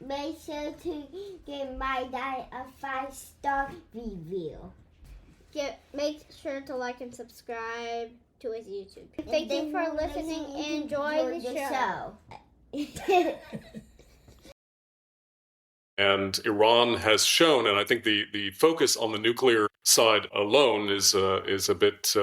make sure to give my dad a 5-star review. Make sure to like and subscribe to his YouTube. Thank you for listening and enjoy the show. And Iran has shown, and I think the focus on the nuclear side alone is a bit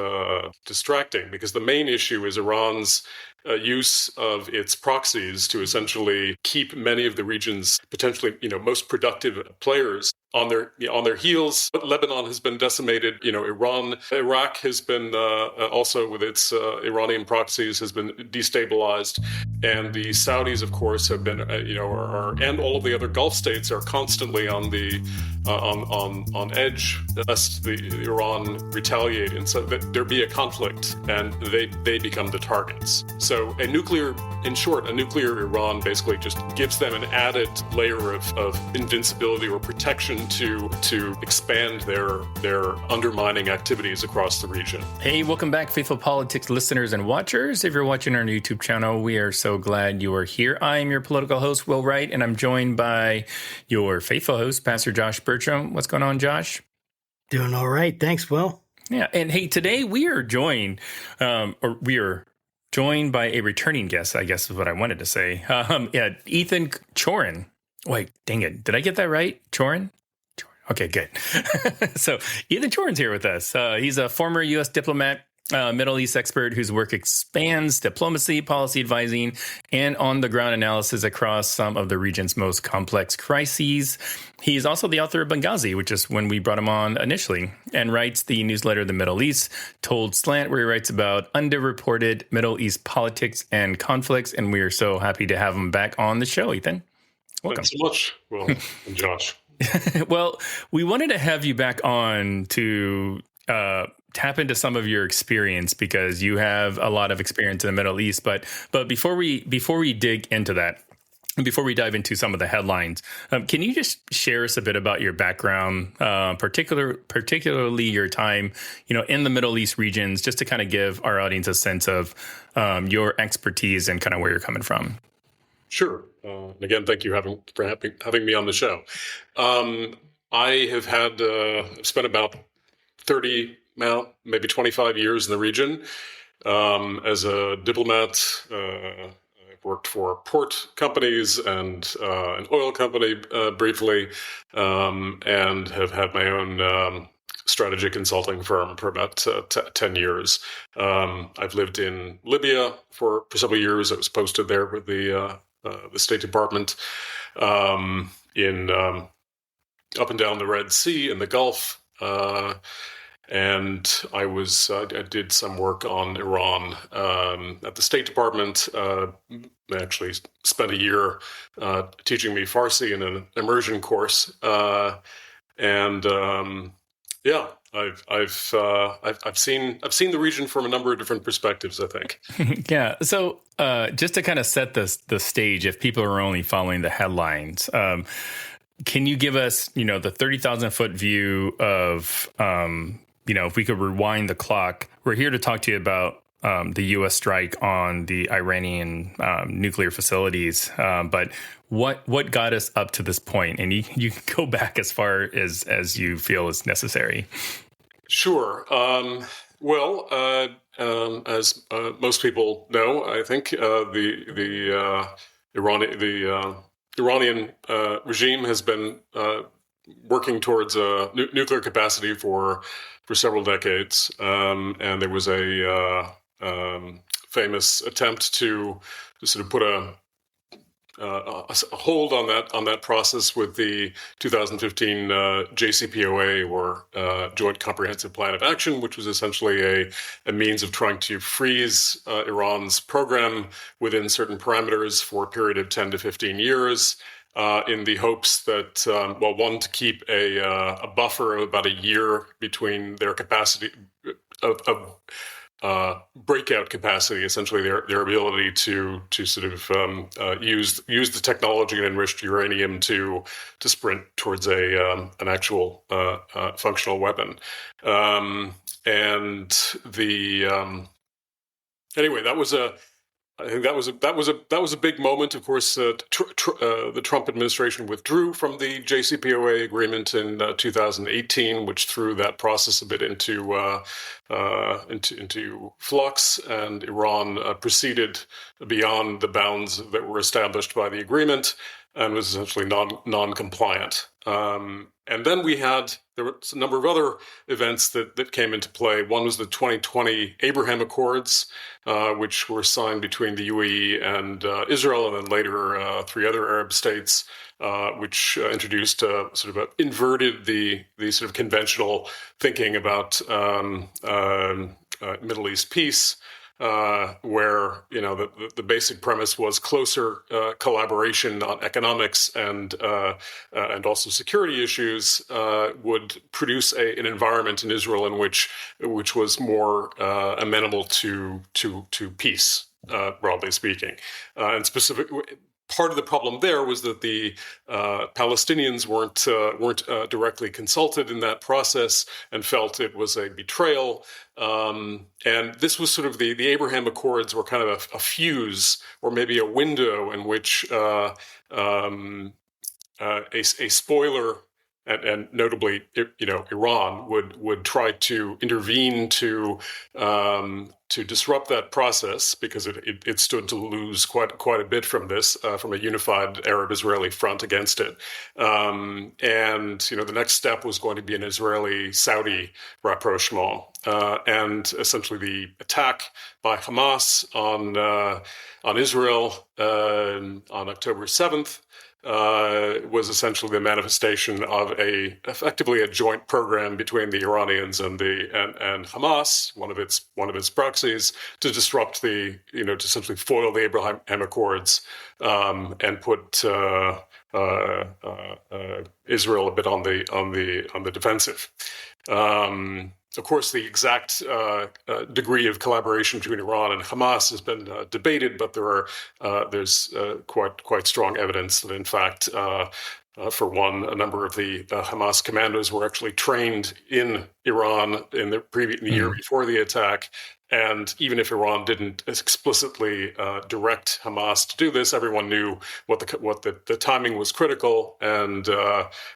distracting, because the main issue is Iran's use of its proxies to essentially keep many of the region's potentially most productive players on their heels. But Lebanon has been decimated. Iraq has been also with its Iranian proxies has been destabilized, and the Saudis, of course, have been and all of the other Gulf states are constantly on the on edge lest Iran retaliate, and so that there be a conflict and they become the targets. So a nuclear Iran basically just gives them an added layer of invincibility or protection to expand their undermining activities across the region. Hey, welcome back, Faithful Politics listeners and watchers. If you're watching our YouTube channel, we are so glad you are here. I am your political host, Will Wright, and I'm joined by your faithful host, Pastor Josh Bertram. What's going on, Josh? Doing all right. Thanks, Will. Yeah, and hey, today we are joined by a returning guest, I guess is what I wanted to say. Ethan Chorin. Wait, dang it. Did I get that right? Chorin? Okay, good. So Ethan Chorin's here with us. He's a former U.S. diplomat, Middle East expert whose work expands diplomacy, policy advising, and on-the-ground analysis across some of the region's most complex crises. He's also the author of Benghazi, which is when we brought him on initially, and writes the newsletter The Middle East Told Slant, where he writes about underreported Middle East politics and conflicts. And we are so happy to have him back on the show, Ethan. Welcome. Thanks so much, Will and Josh. Well, we wanted to have you back on to tap into some of your experience, because you have a lot of experience in the Middle East. But before we dig into that, and before we dive into some of the headlines, can you just share us a bit about your background, particularly your time, in the Middle East regions, just to kind of give our audience a sense of your expertise and kind of where you're coming from? Sure. And again, thank you for having me on the show. I have spent about 30, maybe 25 years in the region as a diplomat. I've worked for port companies and an oil company briefly, and have had my own strategy consulting firm for about 10 years. I've lived in Libya for several years. I was posted there with the State Department in up and down the Red Sea and the Gulf, and I did some work on Iran at the State Department. I actually spent a year teaching me Farsi in an immersion course, I've seen the region from a number of different perspectives, I think. Yeah. So just to kind of set the stage, if people are only following the headlines, can you give us, the 30,000 foot view of, if we could rewind the clock? We're here to talk to you about the U.S. strike on the Iranian nuclear facilities, but what got us up to this point? And you can go back as far as you feel is necessary. Sure. As most people know, I think the Iranian regime has been working towards a nuclear capacity for several decades, and there was a famous attempt to sort of put a hold on that process with the 2015 JCPOA, or Joint Comprehensive Plan of Action, which was essentially a means of trying to freeze Iran's program within certain parameters for a period of 10 to 15 years, in the hopes that, one, to keep a buffer of about a year between their capacity of breakout capacity, essentially their ability to sort of use the technology and enriched uranium to sprint towards an actual functional weapon. Anyway, that was I think that was a big moment. Of course, the Trump administration withdrew from the JCPOA agreement in 2018, which threw that process a bit into flux, and Iran proceeded beyond the bounds that were established by the agreement and was essentially non-compliant. And then there were a number of other events that came into play. One was the 2020 Abraham Accords, which were signed between the UAE and Israel, and then later 3 other Arab states, which introduced inverted the sort of conventional thinking about Middle East peace. Where the basic premise was closer collaboration on economics and also security issues would produce an environment in Israel in which was more amenable to peace, broadly speaking, and specifically. Part of the problem there was that the Palestinians weren't directly consulted in that process and felt it was a betrayal. And this was sort of the Abraham Accords were kind of a fuse or maybe a window in which a spoiler. And notably, Iran would try to intervene to disrupt that process because it stood to lose quite a bit from this, from a unified Arab-Israeli front against it. And the next step was going to be an Israeli-Saudi rapprochement, and essentially the attack by Hamas on Israel on October 7th. Was essentially the manifestation of effectively a joint program between the Iranians and Hamas, one of its proxies, to disrupt to essentially foil the Abraham Accords, and put Israel a bit on the defensive. Of course, the exact degree of collaboration between Iran and Hamas has been debated, but there's quite strong evidence that, in fact, for one, a number of the Hamas commandos were actually trained in Iran in the year before the attack. And even if Iran didn't explicitly direct Hamas to do this, everyone knew what the timing was critical, and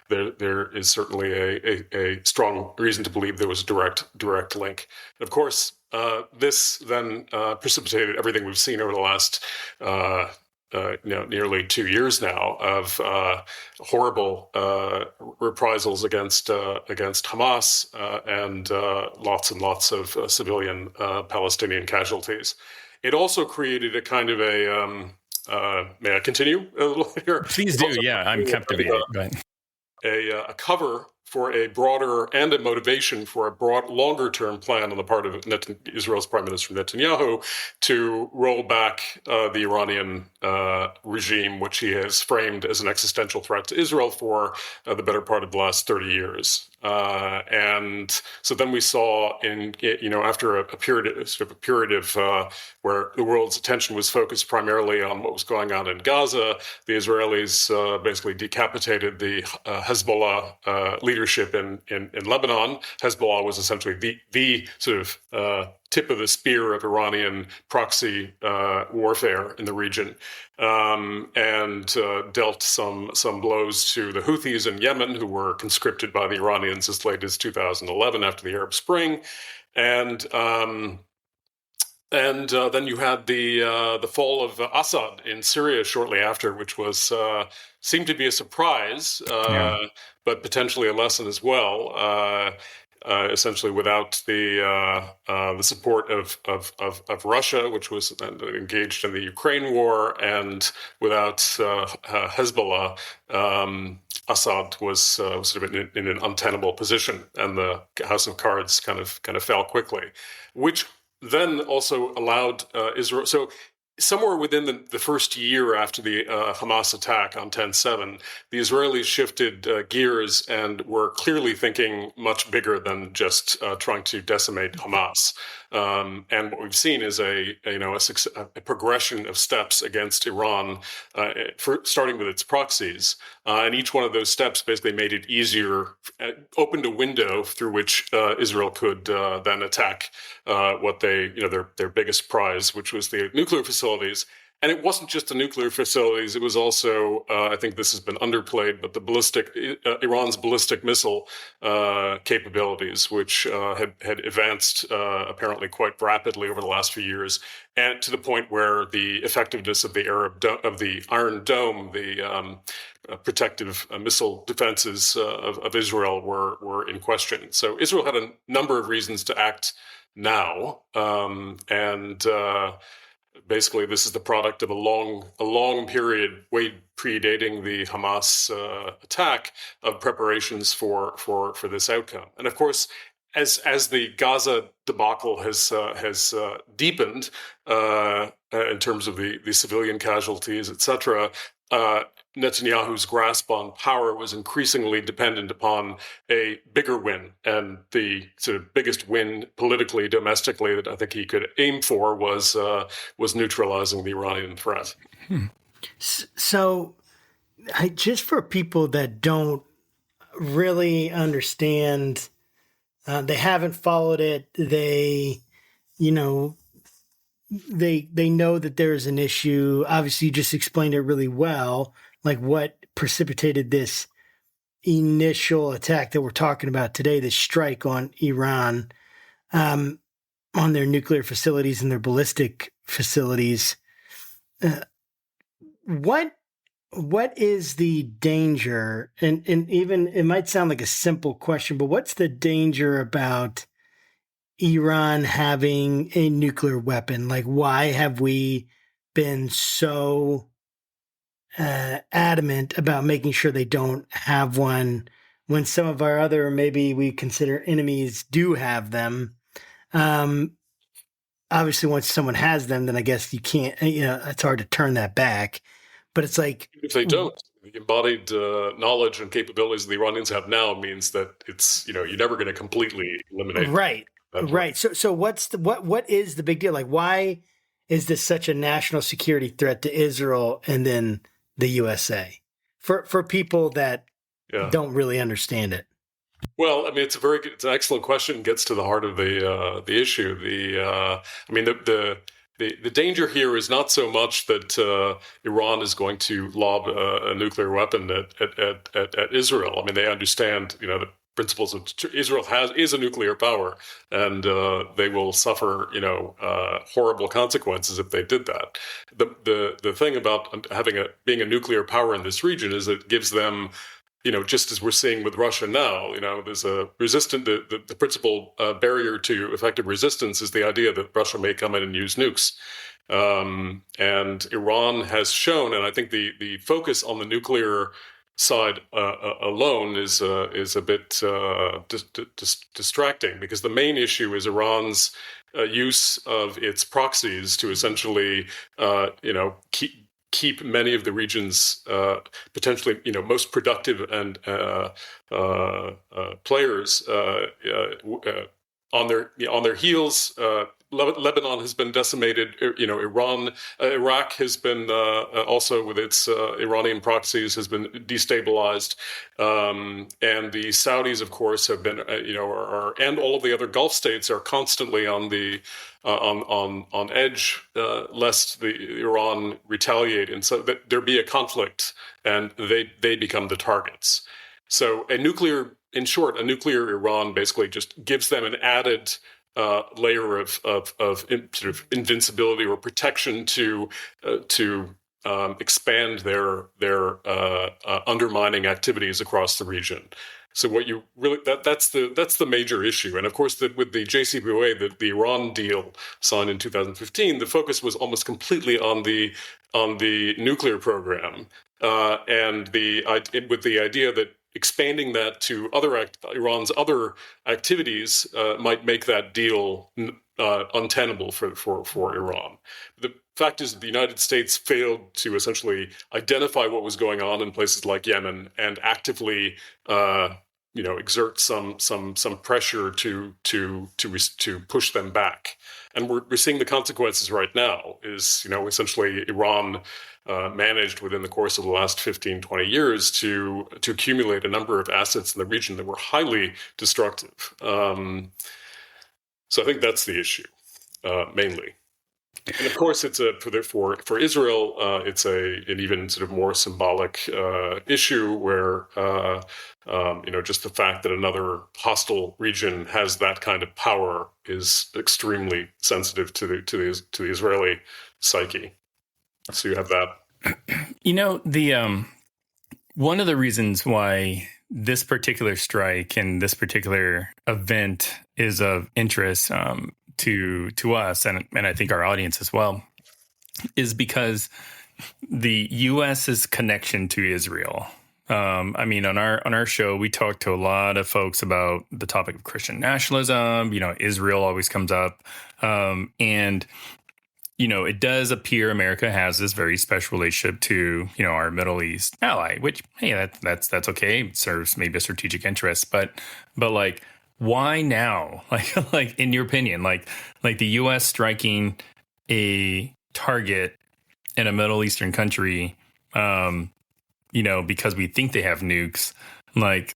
there is certainly a strong reason to believe there was a direct link. And of course, this then precipitated everything we've seen over the last nearly 2 years now of horrible reprisals against Hamas and lots and lots of civilian Palestinian casualties. It also created a kind of may I continue a little here? Please do. Yeah, I'm captivated. A cover for a broader and a motivation for a longer-term plan on the part of Israel's Prime Minister Netanyahu to roll back the Iranian regime, which he has framed as an existential threat to Israel for the better part of the last 30 years. And so then we saw after a period of where the world's attention was focused primarily on what was going on in Gaza, the Israelis basically decapitated the Hezbollah leadership in Lebanon. Hezbollah was essentially the sort of tip of the spear of Iranian proxy warfare in the region, and dealt some blows to the Houthis in Yemen, who were conscripted by the Iranians as late as 2011 after the Arab Spring, and then you had the fall of Assad in Syria shortly after, which seemed to be a surprise, but potentially a lesson as well. Essentially, without the support of Russia, which was engaged in the Ukraine war, and without Hezbollah, Assad was sort of in an untenable position, and the House of Cards kind of fell quickly, which then also allowed Israel. So somewhere within the first year after the Hamas attack on 10/7, the Israelis shifted gears and were clearly thinking much bigger than just trying to decimate Hamas. And what we've seen is a progression of steps against Iran, starting with its proxies. And each one of those steps basically made it easier, opened a window through which Israel could then attack their biggest prize, which was the nuclear facilities. And it wasn't just the nuclear facilities; it was also, I think this has been underplayed, but the Iran's ballistic missile capabilities, which had advanced apparently quite rapidly over the last few years, and to the point where the effectiveness of the Iron Dome, the protective missile defenses of Israel, were in question. So Israel had a number of reasons to act now, and basically, this is the product of a long period, way predating the Hamas attack, of preparations for this outcome. And of course, as the Gaza debacle has deepened in terms of the civilian casualties, etc., Netanyahu's grasp on power was increasingly dependent upon a bigger win, and the sort of biggest win politically, domestically, that I think he could aim for was neutralizing the Iranian threat. So, just for people that don't really understand, they haven't followed it. They know that there's an issue. Obviously, you just explained it really well, like what precipitated this initial attack that we're talking about today, the strike on Iran, on their nuclear facilities and their ballistic facilities. What is the danger? And even it might sound like a simple question, but what's the danger about Iran having a nuclear weapon? Like, why have we been so adamant about making sure they don't have one when some of our other, maybe we consider enemies, do have them? Obviously, once someone has them, then I guess you can't, it's hard to turn that back. But it's like, if they don't, the embodied knowledge and capabilities the Iranians have now means that it's, you're never going to completely eliminate. Right. Right. So what is the big deal? Like, why is this such a national security threat to Israel and then the USA for people that don't really understand it? Well, I mean, it's an excellent question. It gets to the heart of the issue. The danger here is not so much that Iran is going to lob a nuclear weapon at Israel. I mean, they understand, the principles of Israel is a nuclear power, and they will suffer, horrible consequences if they did that. The thing about being a nuclear power in this region is it gives them, just as we're seeing with Russia now, there's a the principal barrier to effective resistance is the idea that Russia may come in and use nukes. And Iran has shown, and I think the focus on the nuclear side alone is a bit distracting, because the main issue is Iran's use of its proxies to essentially, keep many of the region's potentially, most productive and players on their heels. Lebanon has been decimated. Iraq has been also, with its Iranian proxies, has been destabilized, and the Saudis, of course, have been, and all of the other Gulf states are constantly on the on edge, lest Iran retaliate, and so that there be a conflict, and they become the targets. So a nuclear Iran basically just gives them an added layer of sort of invincibility or protection to expand their undermining activities across the region. So what you really that's the major issue. And of course, with the JCPOA, the Iran deal signed in 2015, the focus was almost completely on the nuclear program, and with the idea that expanding that to Iran's other activities might make that deal untenable for Iran. The fact is that the United States failed to essentially identify what was going on in places like Yemen and actively exert some pressure to push them back. And we're seeing the consequences right now. Is essentially Iran managed within the course of the last 15, 20 years to accumulate a number of assets in the region that were highly destructive. So I think that's the issue mainly. And of course, it's for Israel, it's an even sort of more symbolic issue where just the fact that another hostile region has that kind of power is extremely sensitive to the Israeli psyche. So you have that. The one of the reasons why this particular strike and this particular event is of interest to us and I think our audience as well is because the U.S.'s connection to Israel. On our show, we talk to a lot of folks about the topic of Christian nationalism. Israel always comes up, and it does appear America has this very special relationship to our Middle East ally. Which, hey, that's okay. It serves maybe a strategic interest, but like. Why now? Like in your opinion, like the U.S. striking a target in a Middle Eastern country, because we think they have nukes. Like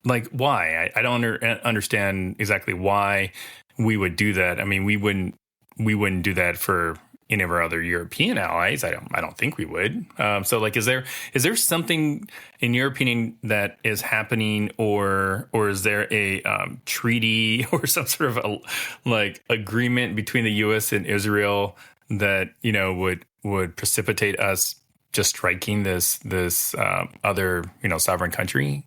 why? I don't understand exactly why we would do that. I mean, we wouldn't do that for any of our other European allies. I don't think we would. So is there something in your opinion that is happening, or is there a treaty or some sort of agreement between the U.S. and Israel that would precipitate us just striking this other sovereign country?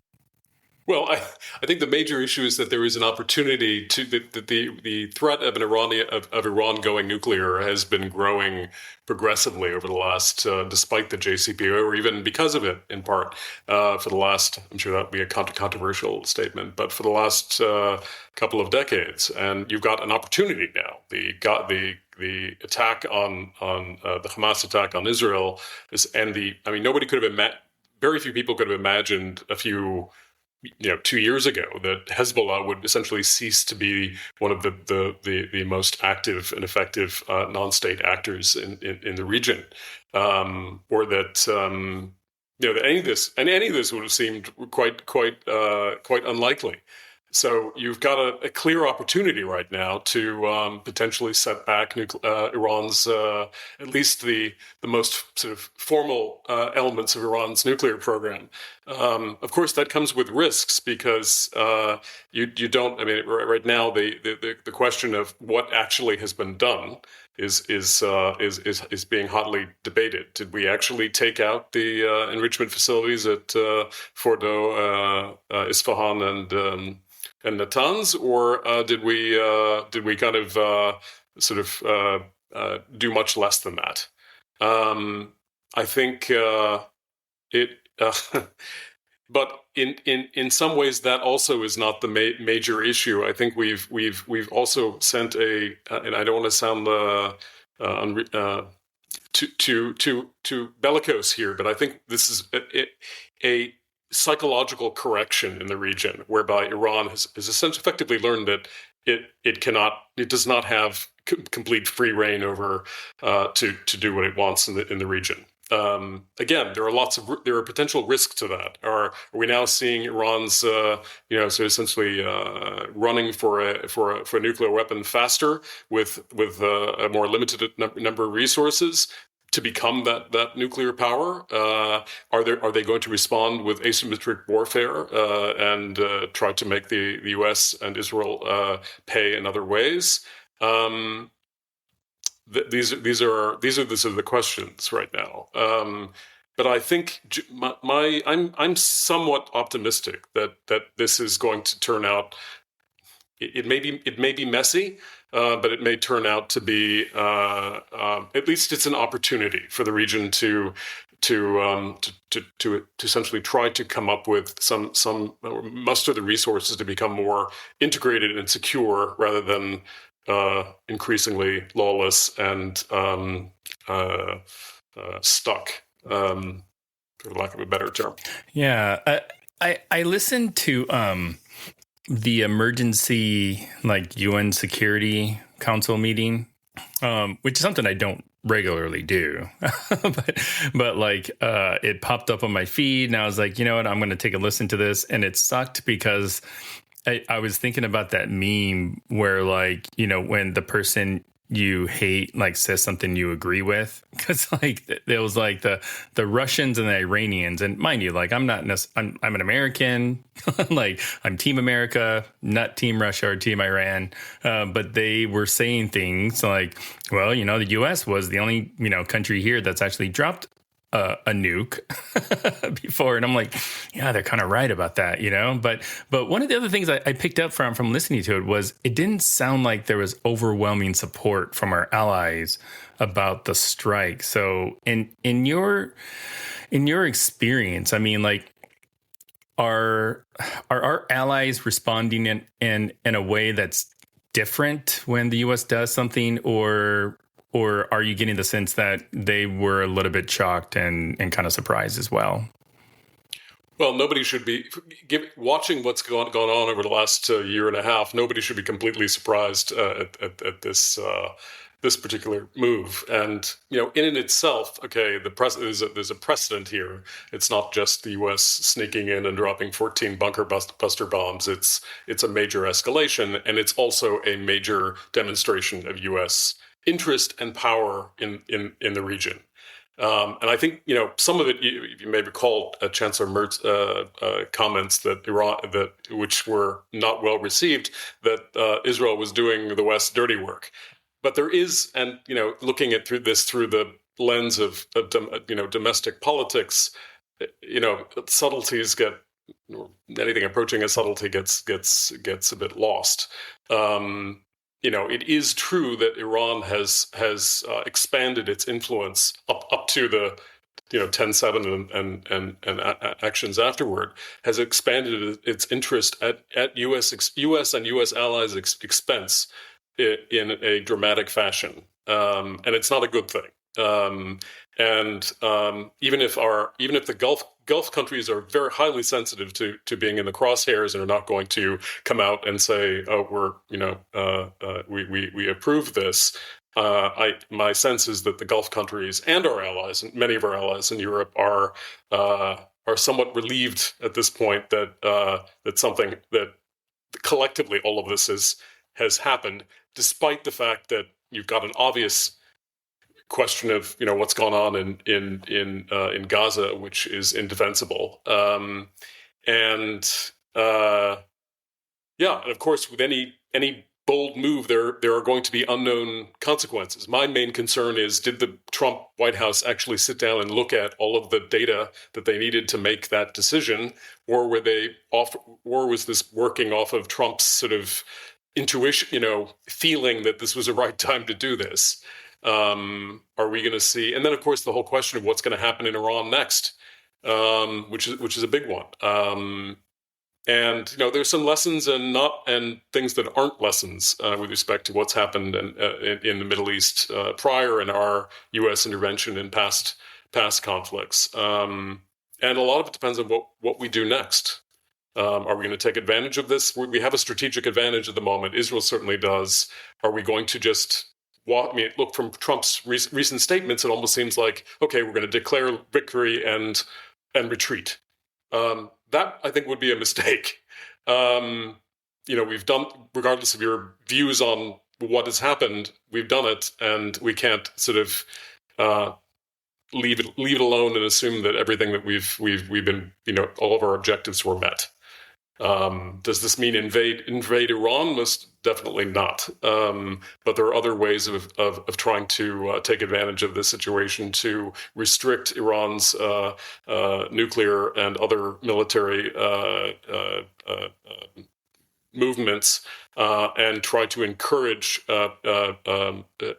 Well, I think the major issue is that there is an opportunity to the threat of Iran going nuclear has been growing progressively over the last, despite the JCPOA, or even because of it, in part, for the last. I'm sure that would be a controversial statement, but for the last couple of decades, and you've got an opportunity now. The attack on the Hamas attack on Israel nobody could have very few people could have imagined a few. 2 years ago, that Hezbollah would essentially cease to be one of the most active and effective non-state actors in the region, or that that any of this would have seemed quite unlikely. So you've got a clear opportunity right now to potentially set back Iran's, at least the most sort of formal elements of Iran's nuclear program. Of course, that comes with risks because you don't. I mean, right now the question of what actually has been done is being hotly debated. Did we actually take out the enrichment facilities at Fordo, Isfahan, and Natanz, or did we kind of do much less than that? I think it, but in some ways that also is not the major issue. I think we've also sent and I don't want to sound too bellicose here, but I think this is a psychological correction in the region, whereby Iran has essentially effectively learned that it does not have complete free reign over to do what it wants in the region. Again, there are potential risks to that. Are we now seeing Iran's so essentially running for a nuclear weapon faster with a more limited number of resources to become that nuclear power? Are they going to respond with asymmetric warfare and try to make the U.S. and Israel pay in other ways? These are the sort of the questions right now. But I think I'm somewhat optimistic that this is going to turn out. It may be messy, but it may turn out to be at least it's an opportunity for the region to essentially try to come up with some muster the resources to become more integrated and secure rather than increasingly lawless and stuck, for lack of a better term. Yeah. I listened to the emergency UN Security Council meeting, which is something I don't regularly do, but it popped up on my feed, and I was like, you know what, I'm going to take a listen to this, and it sucked because I was thinking about that meme where when the person you hate says something you agree with, because there was the Russians and the Iranians, and mind you, I'm not I'm an American, I'm Team America, not Team Russia or Team Iran, but they were saying things well, the U.S. was the only country here that's actually dropped a nuke before, and I'm yeah, they're kind of right about that, But one of the other things I picked up from listening to it was it didn't sound like there was overwhelming support from our allies about the strike. So in your experience, I mean, are our allies responding in a way that's different when the U.S. does something, or are you getting the sense that they were a little bit shocked and kind of surprised as well? Well, nobody should be watching what's gone on over the last year and a half. Nobody should be completely surprised at this particular move. And in and itself, okay, there's a precedent here. It's not just the U.S. sneaking in and dropping 14 bunker buster bombs. It's a major escalation, and it's also a major demonstration of U.S. interest and power in the region. And I think, some of it, you may recall Chancellor Mert's comments that which were not well received, that Israel was doing the West's dirty work. But there is, and, looking at through the lens of domestic politics, subtleties anything approaching a subtlety gets a bit lost. It is true that Iran has expanded its influence up to the 10/7 and actions afterward, has expanded its interest at U.S. and U.S. allies' expense in a dramatic fashion, and it's not a good thing. Even if the Gulf countries are very highly sensitive to being in the crosshairs and are not going to come out and say, "Oh, we approve this," my sense is that the Gulf countries and our allies, and many of our allies in Europe, are somewhat relieved at this point that something that collectively all of this has happened, despite the fact that you've got an obvious question of what's gone on in Gaza, which is indefensible, and of course, with any bold move, there are going to be unknown consequences. My main concern is, did the Trump White House actually sit down and look at all of the data that they needed to make that decision, or was this working off of Trump's sort of intuition, feeling that this was the right time to do this? Are we going to see? And then, of course, the whole question of what's going to happen in Iran next, which is a big one. And there's some lessons and things that aren't lessons with respect to what's happened in the Middle East prior, and our U.S. intervention in past conflicts. And a lot of it depends on what we do next. Are we going to take advantage of this? We have a strategic advantage at the moment. Israel certainly does. Are we going to just look, from Trump's recent statements, it almost seems like, okay, we're going to declare victory and retreat. That, I think, would be a mistake. We've done, regardless of your views on what has happened, we've done it, and we can't sort of leave it alone and assume that everything that we've been, all of our objectives were met. Does this mean invade Iran? Most definitely not. But there are other ways of trying to take advantage of this situation to restrict Iran's nuclear and other military movements, and try to encourage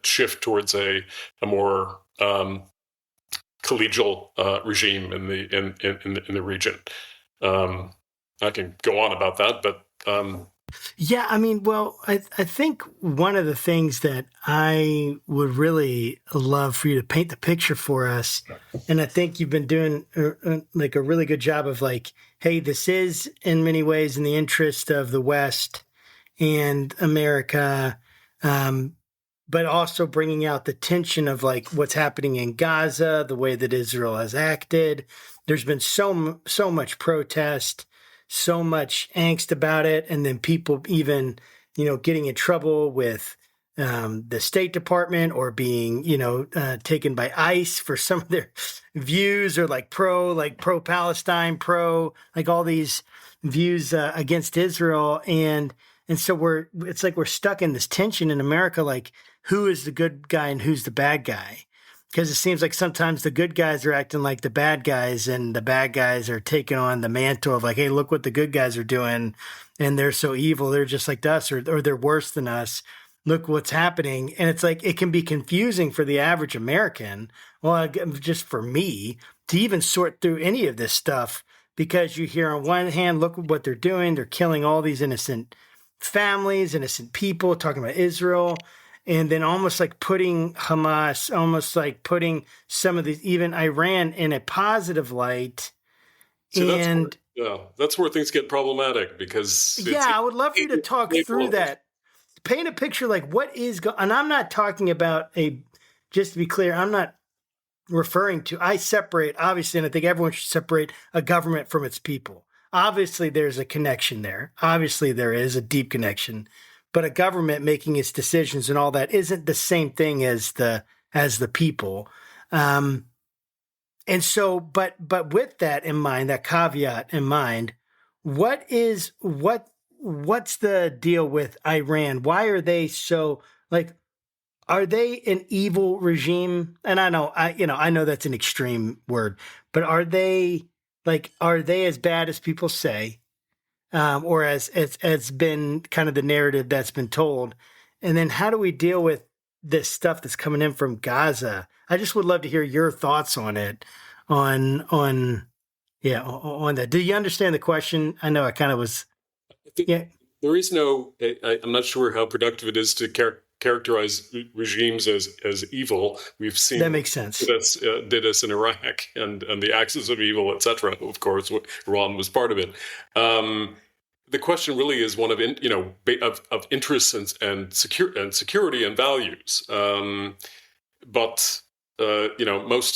shift towards a more collegial regime in the region. I can go on about that, but Yeah, I mean, well, I think one of the things that I would really love for you to paint the picture for us, and I think you've been doing like a really good job of like, hey, this is in many ways in the interest of the West and America, but also bringing out the tension of like what's happening in Gaza, the way that Israel has acted. There's been so much protest, so much angst about it, and then people even, getting in trouble with the State Department or being, taken by ICE for some of their views, or like pro Palestine, like all these views against Israel, and so it's like we're stuck in this tension in America, like who is the good guy and who's the bad guy. Because it seems like sometimes the good guys are acting like the bad guys, and the bad guys are taking on the mantle of like, hey, look what the good guys are doing, and they're so evil. They're just like us, or they're worse than us. Look what's happening. And it's like, it can be confusing for the average American, well, just for me, to even sort through any of this stuff, because you hear on one hand, look at what they're doing. They're killing all these innocent families, innocent people, talking about Israel. And then almost like putting Hamas, almost like putting some of these, even Iran, in a positive light. So that's where things get problematic, because I would love for you to talk through that. Paint a picture like what is and I'm not talking about just to be clear, I'm not referring to, I separate, obviously, and I think everyone should separate a government from its people. Obviously, there's a connection there. Obviously, there is a deep connection. But a government making its decisions and all that isn't the same thing as the people. And so, but with that in mind, that caveat in mind, what's the deal with Iran? Why are they so like? Are they an evil regime? And I know that's an extreme word, but are they as bad as people say? Or as been kind of the narrative that's been told. And then how do we deal with this stuff that's coming in from Gaza? I just would love to hear your thoughts on it, on that. Do you understand the question? I know I kind of was. Yeah. There is no, I'm not sure how productive it is to characterize regimes as evil. We've seen that makes sense. Did us in Iraq and the axis of evil, etc. Of course, Iran was part of it. The question really is one of interests and security and values. But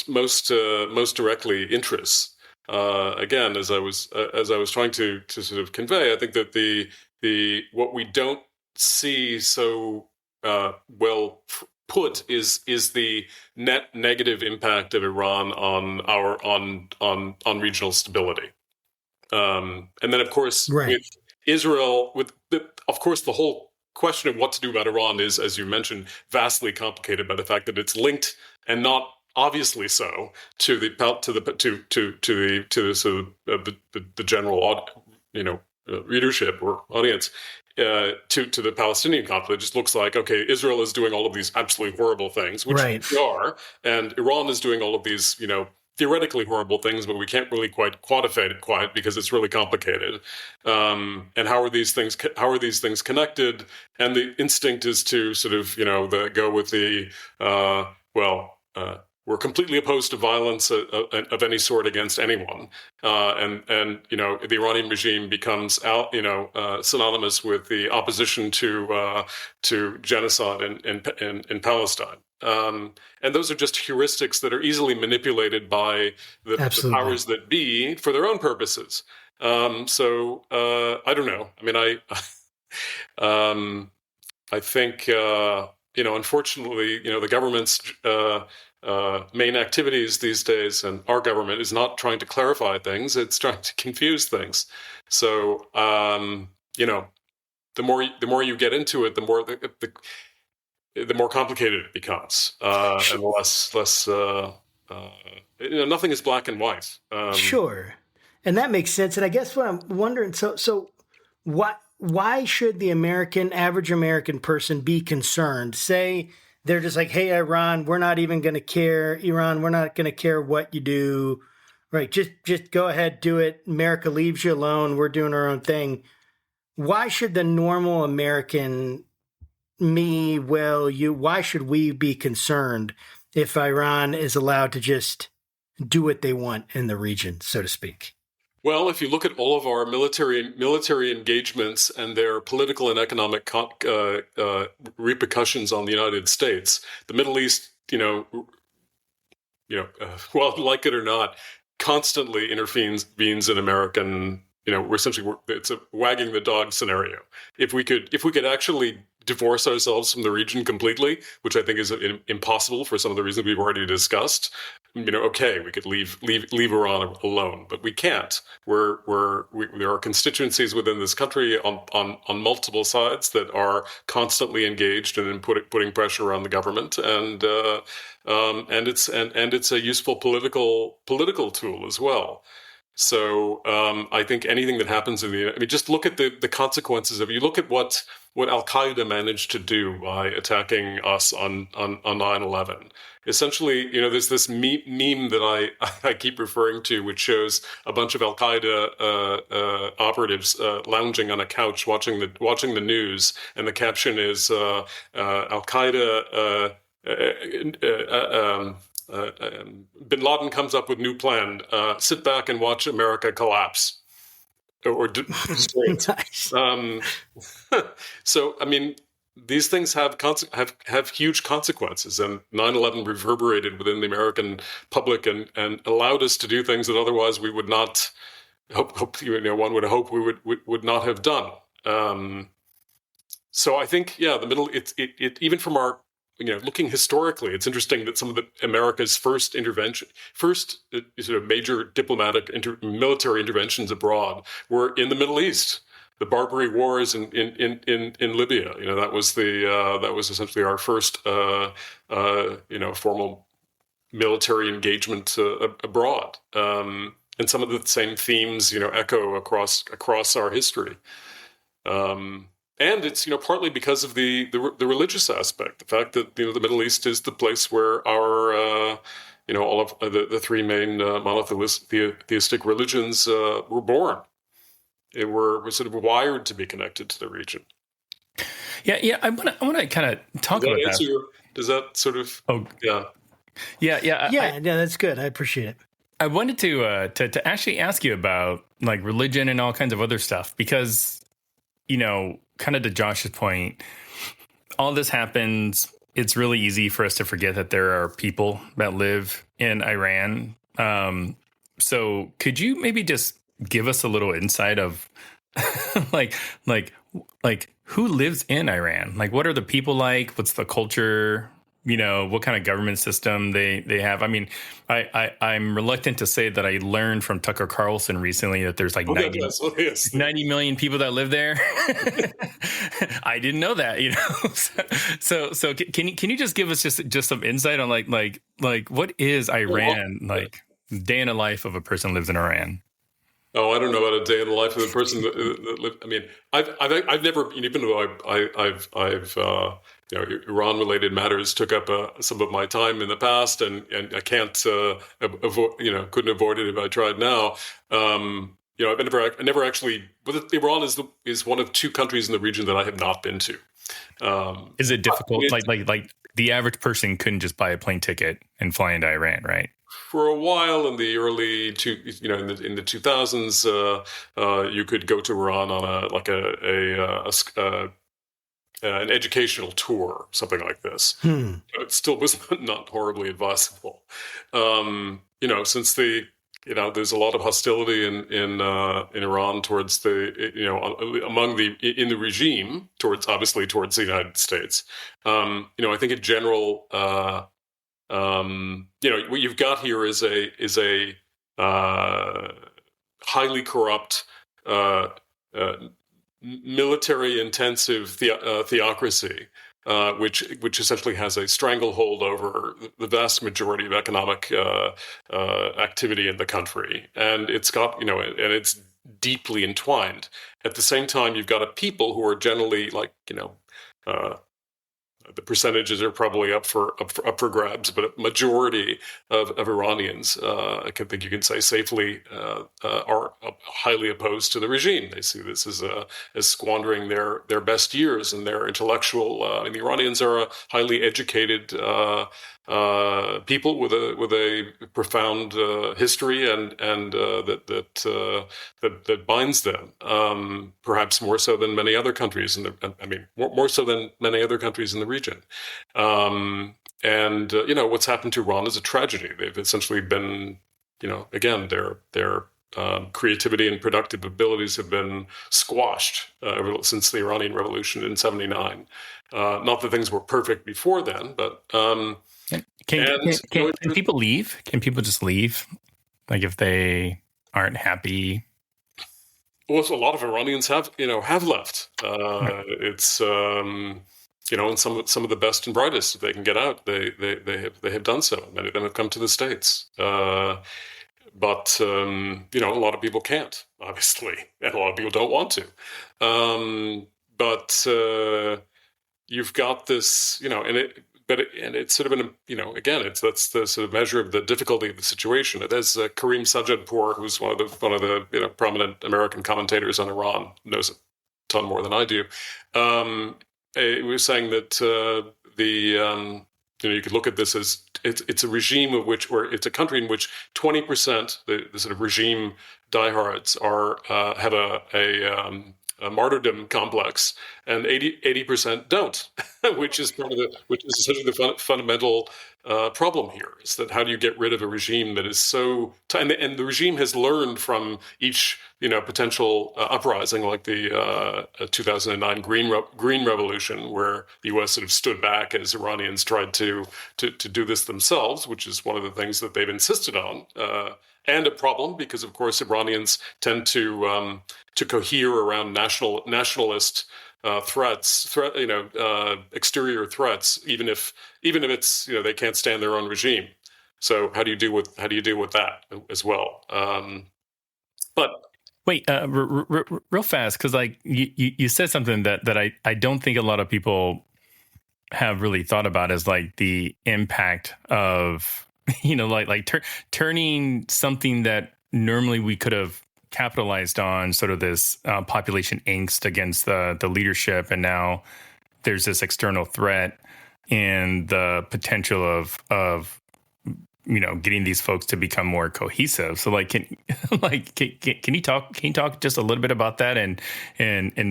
most directly interests. Again, as I was trying to sort of convey, I think that the what we don't see so well put is the net negative impact of Iran on regional stability, and then of course with Israel, of course the whole question of what to do about Iran is, as you mentioned, vastly complicated by the fact that it's linked, and not obviously so, to the general readership or audience, to the Palestinian conflict. It just looks like, okay, Israel is doing all of these absolutely horrible things, which they are, and Iran is doing all of these, theoretically horrible things, but we can't really quite quantify it because it's really complicated. And how are these things connected? And the instinct is to sort of, go with the we're completely opposed to violence of any sort against anyone, and the Iranian regime becomes synonymous with the opposition to genocide in Palestine. And those are just heuristics that are easily manipulated by the powers that be for their own purposes. So I don't know. I mean, I think unfortunately, the government's main activities these days, and our government, is not trying to clarify things; it's trying to confuse things. So the more you get into it, the more complicated it becomes, and less. Nothing is black and white. Sure, and that makes sense. And I guess what I'm wondering, so why should the average American person be concerned? Say they're just like, hey, Iran, we're not even going to care. Iran, we're not going to care what you do. Right? Just go ahead, do it. America leaves you alone. We're doing our own thing. why should the normal American, me, Will, you, why should we be concerned if Iran is allowed to just do what they want in the region, so to speak? Well, if you look at all of our military engagements and their political and economic repercussions on the United States, the Middle East, well, like it or not, constantly intervenes in American. It's a wagging the dog scenario. If we could actually divorce ourselves from the region completely, which I think is impossible for some of the reasons we've already discussed, okay, we could leave Iran alone, but we can't. There are constituencies within this country on multiple sides that are constantly engaged and in putting pressure on the government, and it's a useful political tool as well. So I think anything that happens just look at the consequences of it. You look at what Al-Qaeda managed to do by attacking us on 9/11. Essentially, there's this meme that I keep referring to, which shows a bunch of Al-Qaeda operatives lounging on a couch watching the news, and the caption is Al-Qaeda. Bin Laden comes up with new plan. Sit back and watch America collapse or destroy it. Nice. So, these things have huge consequences, and 9/11 reverberated within the American public and allowed us to do things that otherwise we would not one would hope we would not have done. So I think, the middle. It even from our looking historically, it's interesting that some of America's first sort of major diplomatic military interventions abroad were in the Middle East. The Barbary Wars in Libya, that was essentially our first formal military engagement abroad, and some of the same themes echo across our history. And it's partly because of the religious aspect, the fact that the Middle East is the place where our all of the three main monotheistic religions were born. We're sort of wired to be connected to the region. Yeah. I want to kind of talk about that. Does that sort of? Oh, yeah. Yeah. That's good. I appreciate it. I wanted to actually ask you about like religion and all kinds of other stuff because, kind of to Josh's point, all this happens. It's really easy for us to forget that there are people that live in Iran. So could you maybe just give us a little insight of like who lives in Iran? Like, what are the people like? What's the culture? What kind of government system they have. I'm reluctant to say that I learned from Tucker Carlson recently that there's like 90 million people that live there. I didn't know that, So can you just give us just some insight on like what is Iran like? Day in the life of a person who lives in Iran. Oh, I don't know about a day in the life of a person that lived. I've never, even though I've Iran-related matters took up some of my time in the past, and I can't couldn't avoid it if I tried now. I never actually. Iran is one of two countries in the region that I have not been to. Is it difficult? Like the average person couldn't just buy a plane ticket and fly into Iran, right? For a while in the early in the 2000s, you could go to Iran on an educational tour, something like this. It still was not horribly advisable. Since there's a lot of hostility in Iran towards in the regime towards the United States. I think in general. What you've got here is a highly corrupt, military-intensive theocracy, which essentially has a stranglehold over the vast majority of economic activity in the country, and it's got and it's deeply entwined. At the same time, you've got a people who are generally the percentages are probably up for grabs, but a majority of Iranians, I think you can say safely, are highly opposed to the regime. They see this as squandering their best years and their intellectual. The Iranians are a highly educated people with a profound history and that binds them, perhaps more so than many other countries more so than many other countries in the region. What's happened to Iran is a tragedy. They've essentially been, again, their creativity and productive abilities have been squashed since the Iranian Revolution in '79. Not that things were perfect before then, but can people leave? Can people just leave, like if they aren't happy? Well, a lot of Iranians have left. It's and some of the best and brightest, if they can get out, they have done so. Many of them have come to the States. But a lot of people can't, obviously, and a lot of people don't want to. But you've got this, it's sort of that's the sort of measure of the difficulty of the situation. As Karim Sajadpour, who's one of the prominent American commentators on Iran, knows a ton more than I do. He was saying that you could look at this as it's a regime or it's a country in which 20% the sort of regime diehards have a martyrdom complex, and 80% don't, which is essentially the fundamental problem here. Is that how do you get rid of a regime that is so and the regime has learned from each potential uprising, like the 2009 Green Revolution, where the U.S. sort of stood back as Iranians tried to do this themselves, which is one of the things that they've insisted on. And a problem because, of course, Iranians tend to cohere around nationalist threats, exterior threats, even if it's they can't stand their own regime. So how do you deal with that as well? But wait, real fast, because like you said something that I don't think a lot of people have really thought about, is like the impact of turning something that normally we could have capitalized on, sort of this population angst against the leadership, and now there's this external threat and the potential of getting these folks to become more cohesive. So can you talk just a little bit about that and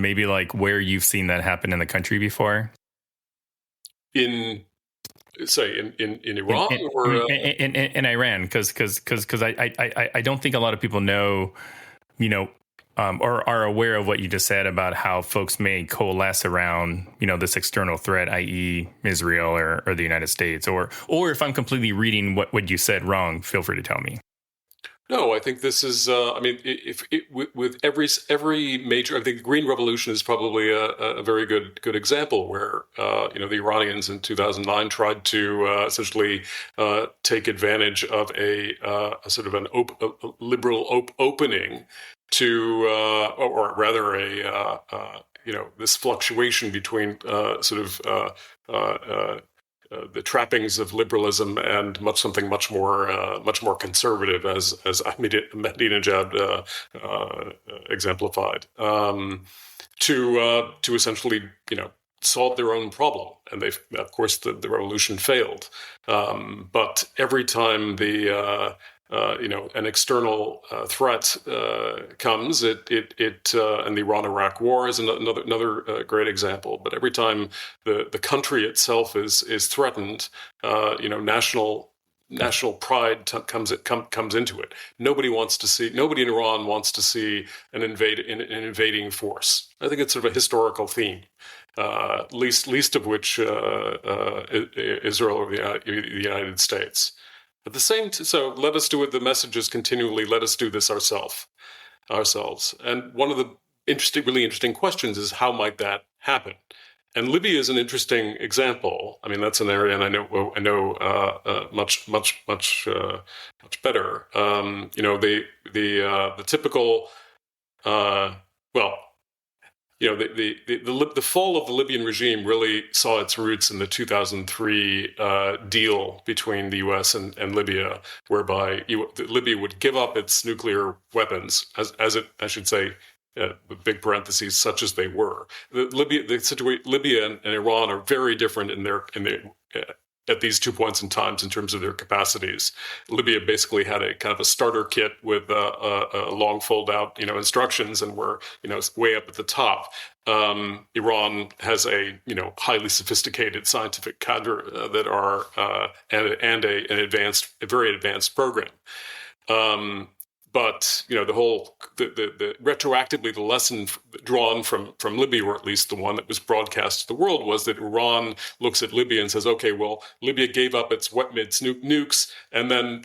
maybe like where you've seen that happen in the country before? In Iran or in Iran, because I don't think a lot of people know, or are aware of what you just said about how folks may coalesce around, this external threat, i.e. Israel or the United States, or if I'm completely reading what you said wrong, feel free to tell me. No, I think this is. With every major, I think the Green Revolution is probably a very good example where the Iranians in 2009 tried to essentially take advantage of a sort of a liberal opening to, or rather this fluctuation between the trappings of liberalism and something much more conservative, as Ahmadinejad exemplified, to essentially solve their own problem. And they, of course, the revolution failed. But every time an external threat comes, it and the Iran-Iraq War is another great example. But every time the country itself is threatened, national pride comes into it. Nobody in Iran wants to see an invading force. I think it's sort of a historical theme. Least of which Israel or the United States. At the same time, so let us do it. The message is continually, let us do this ourselves. And one of the really interesting questions is, how might that happen? And Libya is an interesting example. I mean, that's an area, and I know much better. The typical, the fall of the Libyan regime really saw its roots in the 2003 deal between the U.S. and Libya, whereby Libya would give up its nuclear weapons, as it, I should say, with big parentheses, such as they were. Libya and Iran are very different at these 2 points in times in terms of their capacities. Libya basically had a kind of a starter kit with a long fold-out, instructions, and were, way up at the top. Iran has a, highly sophisticated scientific cadre that are and a very advanced program. But the retroactively, the lesson drawn from Libya, or at least the one that was broadcast to the world, was that Iran looks at Libya and says, okay, well, Libya gave up its nukes, and then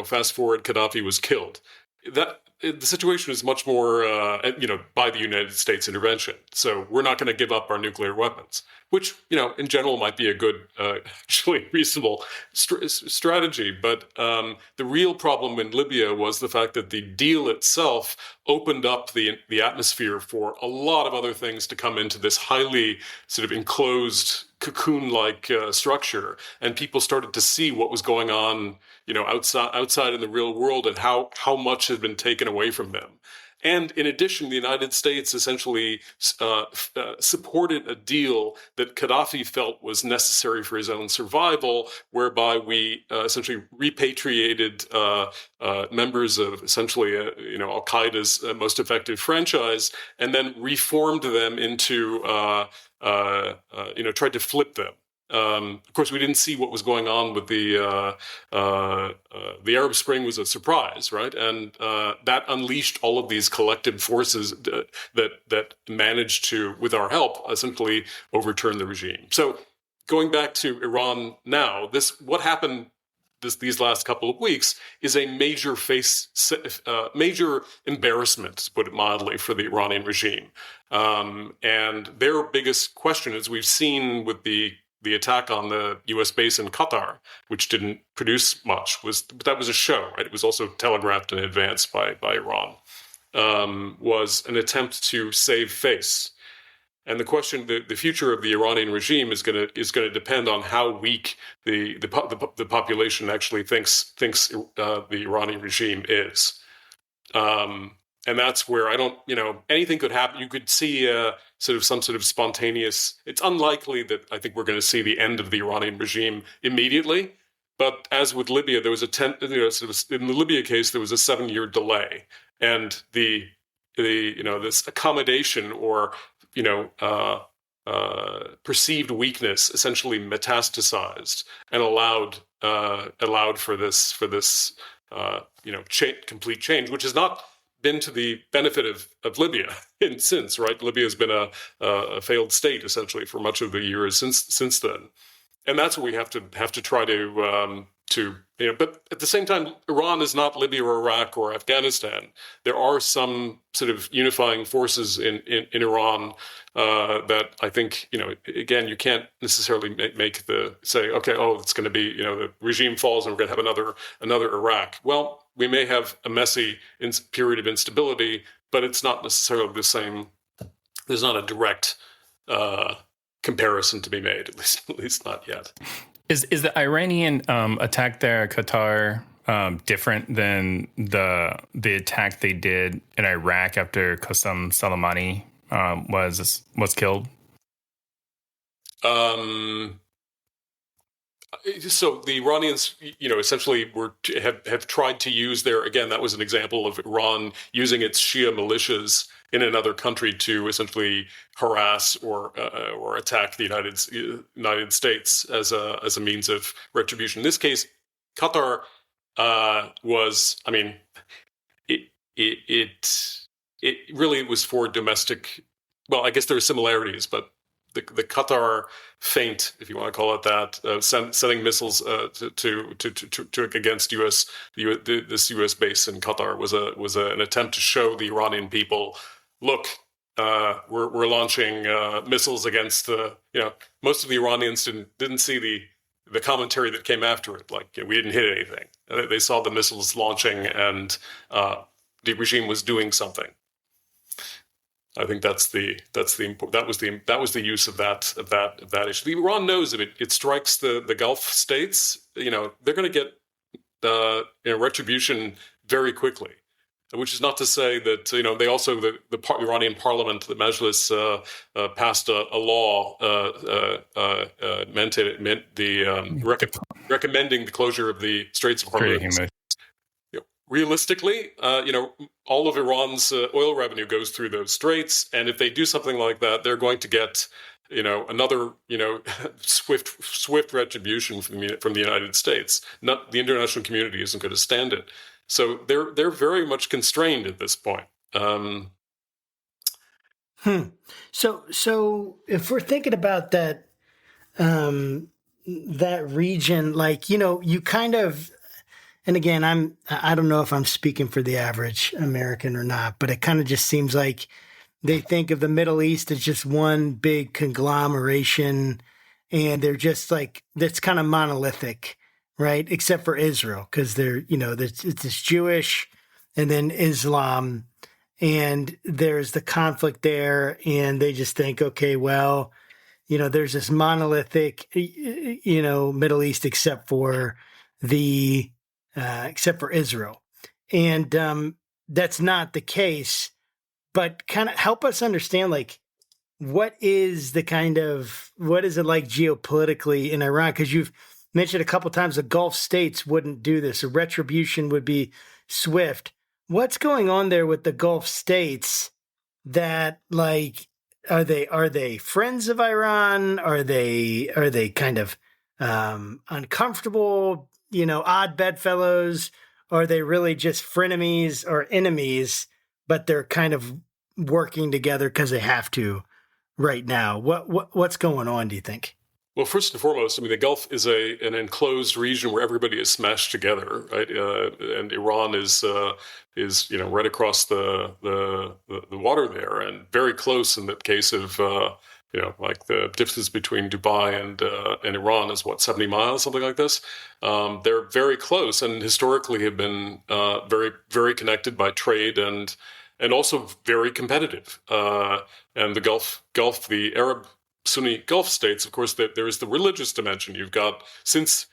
fast forward, Gaddafi was killed. The situation is much more, by the United States intervention. So we're not going to give up our nuclear weapons, which, in general might be a good, actually reasonable strategy. But the real problem in Libya was the fact that the deal itself opened up the atmosphere for a lot of other things to come into this highly sort of enclosed cocoon-like structure, and people started to see what was going on, outside in the real world, and how much had been taken away from them. And in addition, the United States essentially supported a deal that Gaddafi felt was necessary for his own survival, whereby we essentially repatriated members of essentially Al Qaeda's most effective franchise, and then reformed them into tried to flip them. Of course, we didn't see what was going on with the Arab Spring was a surprise, right? And that unleashed all of these collective forces that managed to, with our help, essentially overturn the regime. So, going back to Iran now, what happened these last couple of weeks is a major major embarrassment, to put it mildly, for the Iranian regime. And their biggest question, as we've seen with the attack on the U.S. base in Qatar, which didn't produce much, that was a show, right? It was also telegraphed in advance by Iran, was an attempt to save face. And the question, the future of the Iranian regime is going to depend on how weak the population actually thinks the Iranian regime is. And that's where anything could happen. You could see some sort of spontaneous. It's unlikely that I think we're going to see the end of the Iranian regime immediately. But as with Libya, there was in the Libya case, there was a 7-year delay, and this accommodation or perceived weakness essentially metastasized and allowed for this complete change, which has not been to the benefit of Libya since, right? Libya has been a failed state essentially for much of the years since then, and that's what we have to try to. But at the same time, Iran is not Libya or Iraq or Afghanistan. There are some sort of unifying forces in Iran that I think, again, you can't necessarily say, okay, it's going to be, the regime falls and we're going to have another Iraq. Well, we may have a messy period of instability, but it's not necessarily the same. There's not a direct comparison to be made, at least not yet. Is the Iranian attack there, Qatar, different than the attack they did in Iraq after Qasem Soleimani was killed? So the Iranians, essentially have tried to use that was an example of Iran using its Shia militias in another country to essentially harass or attack the United States as a means of retribution. In this case, Qatar was, it really was for domestic. Well, I guess there are similarities, but the Qatar feint, if you want to call it that, sending missiles to against this U.S. base in Qatar was an attempt to show the Iranian people, look, we're launching missiles against the. Most of the Iranians didn't see the commentary that came after it. Like, we didn't hit anything. They saw the missiles launching, and the regime was doing something. I think that was the use of that issue. Iran knows if it strikes the Gulf states, they're going to get retribution very quickly. Which is not to say that they also the Iranian parliament, the Majlis, passed a law recommending the closure of the Straits of Hormuz. Realistically, all of Iran's oil revenue goes through those straits, and if they do something like that, they're going to get another swift retribution from the United States. Not the international community isn't going to stand it. So they're very much constrained at this point. So if we're thinking about that that region, you kind of, and again, I don't know if I'm speaking for the average American or not, but it kind of just seems like they think of the Middle East as just one big conglomeration, and they're just that's kind of monolithic. Right, except for Israel, because it's Jewish, and then Islam, and there's the conflict there, and they just think, okay, well, there's this monolithic, Middle East, except for Israel, and that's not the case. But kind of help us understand, what is it like geopolitically in Iran? Because you've mentioned a couple times the Gulf states wouldn't do this. A retribution would be swift. What's going on there with the Gulf states that are they friends of Iran? Are they kind of uncomfortable, odd bedfellows? Or are they really just frenemies or enemies, but they're kind of working together because they have to right now? What's going on, do you think? Well, first and foremost, the Gulf is an enclosed region where everybody is smashed together, right? And Iran is right across the water there, and very close in the case of the distance between Dubai and Iran is 70 miles, something like this. They're very close, and historically have been very, very connected by trade and also very competitive. And the Gulf, the Arab Sunni Gulf states, of course, that there is the religious dimension. You've got, since,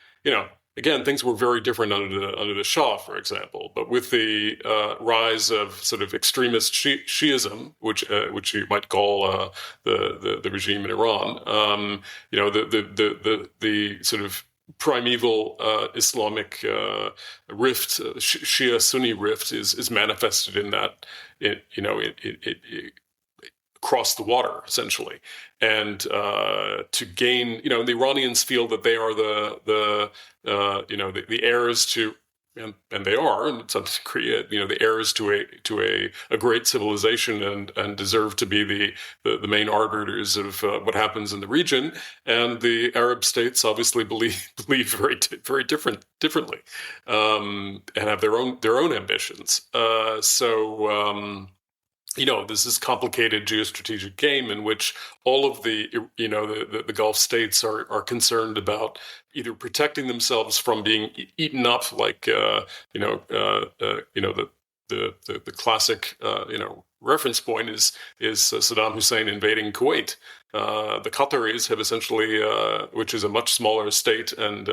again, things were very different under the Shah, for example, but with the rise of sort of extremist Shiism, which you might call the regime in Iran, the sort of primeval Islamic rift, Shia-Sunni rift, is manifested in that, across the water, essentially. And to gain, the Iranians feel that they are the heirs to, and they are, in some degree, the heirs to a great civilization, and deserve to be the main arbiters of what happens in the region. And the Arab states obviously believe very very differently, and have their own ambitions. This is complicated geostrategic game in which all of the Gulf states are concerned about either protecting themselves from being eaten up, the classic reference point is Saddam Hussein invading Kuwait. The Qataris have essentially, which is a much smaller state and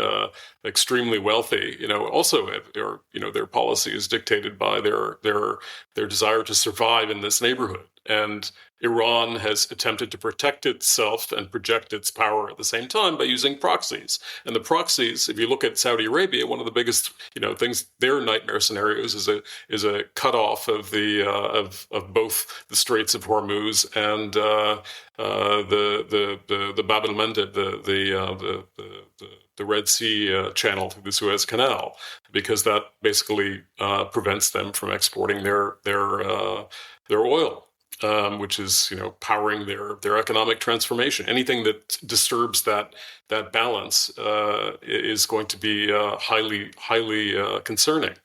extremely wealthy, also their policy is dictated by their desire to survive in this neighborhood. And Iran has attempted to protect itself and project its power at the same time by using proxies. And the proxies, if you look at Saudi Arabia, one of the biggest things, their nightmare scenarios is a cutoff of of both the Straits of Hormuz and the Bab el-Mandeb, the Red Sea channel through the Suez Canal, because that basically prevents them from exporting their oil. Which is, powering their economic transformation. Anything that disturbs that balance is going to be highly concerning.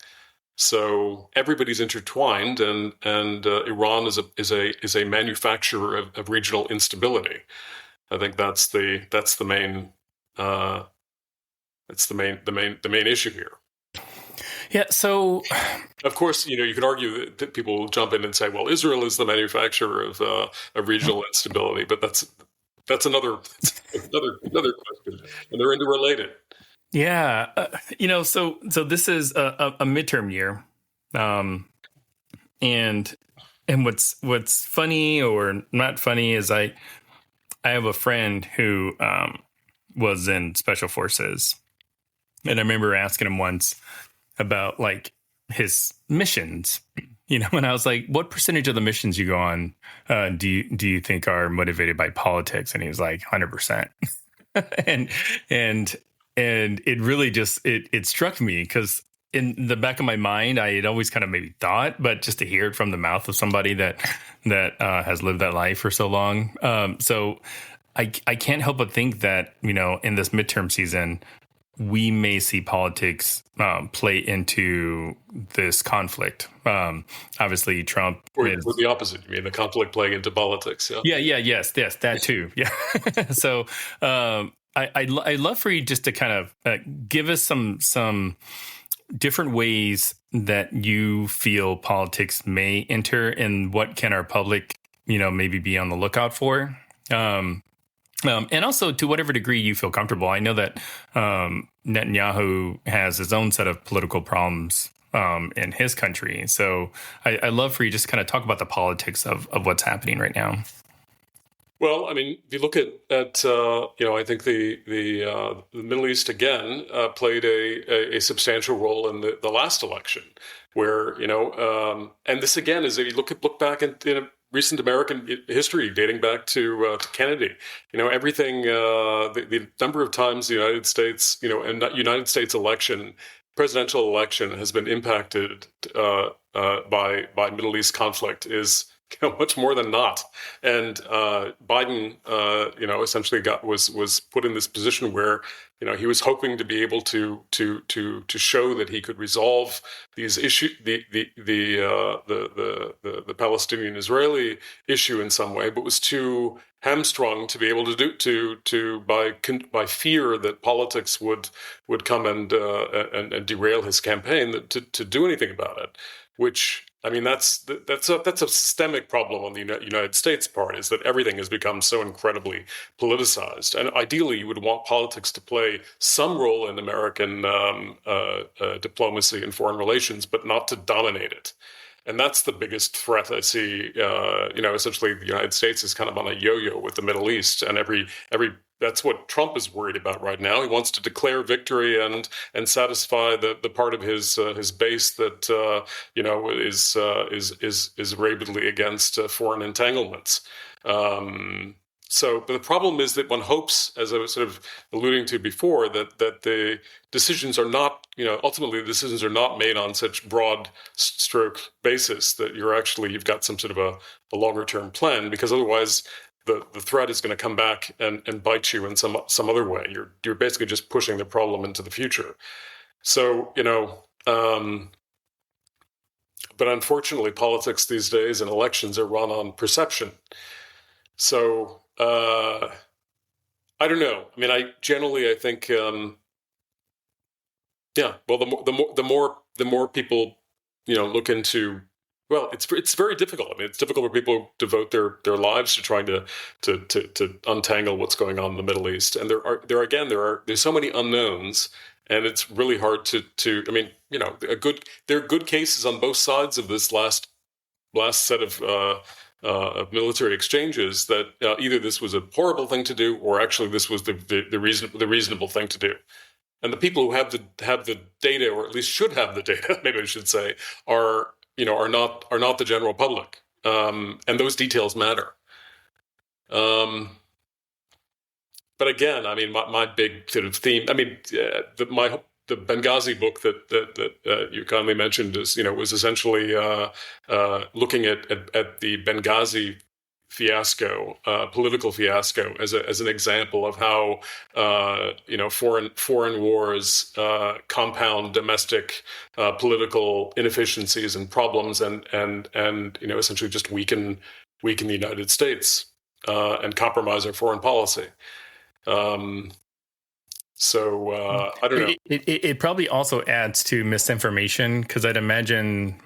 So everybody's intertwined, and Iran is a manufacturer of regional instability. I think that's the main issue here. Yeah. So, Of course, you can argue that people will jump in and say, well, Israel is the manufacturer of regional instability, but that's another question, and they're interrelated. yeah, so this is a midterm year, and what's funny or not funny is I have a friend who was in special forces, and I remember asking him once about like his missions, and I was like, what percentage of the missions you go on do you think are motivated by politics? And he was like 100%. and it really just it struck me because in the back of my mind I had always kind of maybe thought, but just to hear it from the mouth of somebody that has lived that life for so long, so I can't help but think that in this midterm season we may see politics play into this conflict. Obviously, Trump or the opposite. You mean the conflict playing into politics? Yeah. Yes, that too. Yeah. So I'd love for you just to kind of give us some different ways that you feel politics may enter, and what can our public, maybe be on the lookout for. And also to whatever degree you feel comfortable. I know that Netanyahu has his own set of political problems in his country. So I'd love for you just kind of talk about the politics of what's happening right now. Well, I mean, if you look at I think the Middle East again played a substantial role in the last election, where and this again is if you look back in recent American history dating back to Kennedy, everything the number of times the United States United States presidential election has been impacted by Middle East conflict is much more than not. And Biden, essentially was put in this position where, he was hoping to be able to show that he could resolve these issues, the Palestinian-Israeli issue in some way, but was too hamstrung to be able to do by fear that politics would come and derail his campaign to do anything about it, which. I mean, that's a systemic problem on the United States part, is that everything has become so incredibly politicized. And ideally, you would want politics to play some role in American diplomacy and foreign relations, but not to dominate it. And that's the biggest threat I see. Essentially, the United States is kind of on a yo-yo with the Middle East, and that's what Trump is worried about right now. He wants to declare victory and satisfy the part of his base that is rabidly against foreign entanglements. But the problem is that one hopes, as I was sort of alluding to before, that the decisions are not, ultimately the decisions are not made on such broad stroke basis that you've got some sort of a longer term plan, because otherwise the threat is going to come back and bite you in some other way. You're basically just pushing the problem into the future. So, but unfortunately, politics these days and elections are run on perception. So, I don't know. I mean, I think, the more people, look into. Well, it's very difficult. I mean, it's difficult for people to devote their lives to trying to untangle what's going on in the Middle East. And there's so many unknowns, and it's really hard to. I mean, there are good cases on both sides of this last set of military exchanges that either this was a horrible thing to do, or actually this was the reasonable thing to do. And the people who have the data, or at least should have the data, maybe I should say, are not the general public, and those details matter. But again, I mean, my big sort of theme. I mean, the Benghazi book that you kindly mentioned was essentially looking at the Benghazi fiasco, political fiasco, as an example of how foreign wars compound domestic political inefficiencies and problems, and essentially just weaken the United States and compromise our foreign policy. So I don't know. It probably also adds to misinformation because I'd imagine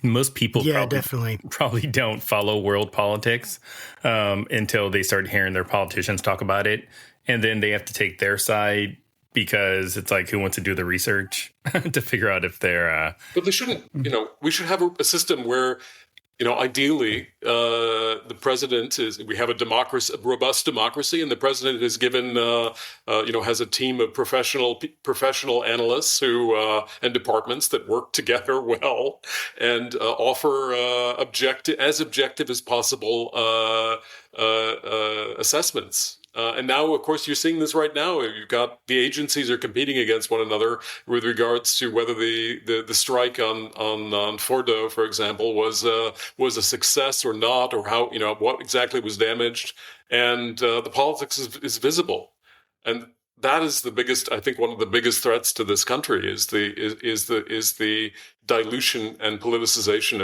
most people probably don't follow world politics until they start hearing their politicians talk about it. And then they have to take their side because it's like, who wants to do the research to figure out if they're... But they shouldn't, we should have a system where, ideally, the president we have a robust democracy, and the president is given, has a team of professional analysts who and departments that work together well and offer as objective as possible assessments. And now, of course, you're seeing this right now. You've got the agencies are competing against one another with regards to whether the strike on Fordo, for example, was a success or not, or how what exactly was damaged. And the politics is visible, and that is the biggest. I think one of the biggest threats to this country is the dilution and politicization